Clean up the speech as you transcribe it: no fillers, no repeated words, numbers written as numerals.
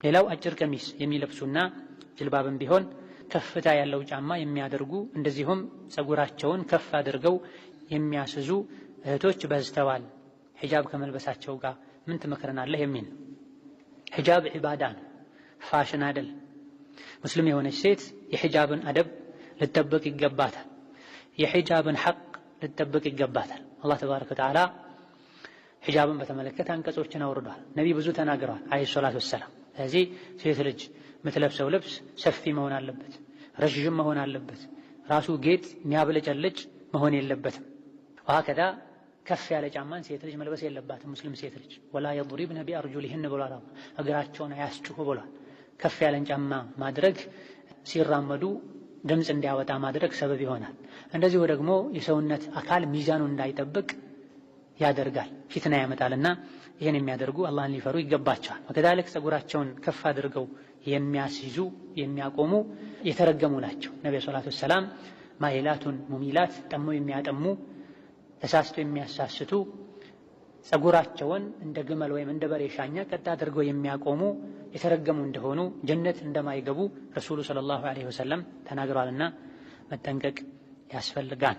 ሌላው አጭር ቀሚስ የሚለብሱና ጅልባብም ቢሆን ከፍታ ያለው ጫማ የሚያደርጉ እንደዚሁም ፀጉራቸውን ከፍ አድርገው የሚያስዙ እህቶች በዝተዋል። ሒጃብ ከመልበሳቸው ጋር ምን ትመክረናለህ የሚል። ሒጃብ ዒባዳ ነው፣ ፋሽን አይደል። ሙስሊም የሆነች ሴት የሒጃብን አደብ ልጠብቅ ይገባታል። የሒጃብን ሐቅ ልጠብቅ ይገባታል። አላህ ተባረከ ወተዓላ ሒጃብን በተመለከተ አንቀጾችን አውርዷል። ነቢይ ብዙ ተናግረዋል አለይሂ ሰላቱ ወሰላም። ስለዚህ ሴት ልጅ የምትለብሰው ልብስ ሰፊ መሆን አለበት፣ ረዥም መሆን አለበት፣ ራሱ ጌጥ የሚያብለጨልጭ መሆን የለበትም። ወሀከዛ ከፍ ያለ ጫማን ሴት ልጅ መልበስ የለባትም። ሙስሊም ሴት ልጅ ወላ የድሪብነ ቢአርጁሊሂን ብሏል። እግራቸውን አያስጩሁ ብሏል። ከፍ ያለን ጫማ ማድረግ ሲራመዱ ድምፅ እንዲያወጣ ማድረግ ሰበብ ይሆናል። እንደዚሁ ደግሞ የሰውነት አካል ሚዛኑ እንዳይጠብቅ ያደርጋል፣ ፊትና ያመጣልና ይህን የሚያደርጉ አላህን ሊፈሩ ይገባቸዋል። ወከዛሊክ ፀጉራቸውን ከፍ አድርገው የሚያስይዙ የሚያቆሙ የተረገሙ ናቸው። ነብዩ ሰለላሁ ዐለይሂ ወሰለም ማኢላቱን ሙሚላት ጠመው የሚያጠሙ ተሳስቶ የሚያሳስቱ ፀጉራቸውን እንደ ግመል ወይም እንደ በሬ ሻኛ ቀጥ አድርገው የሚያቆሙ የተረገሙ እንደሆኑ ጀነት እንደማይገቡ ረሱሉ ሰለላሁ ዐለይሂ ወሰለም ተናግረዋልና መጠንቀቅ ያስፈልጋል።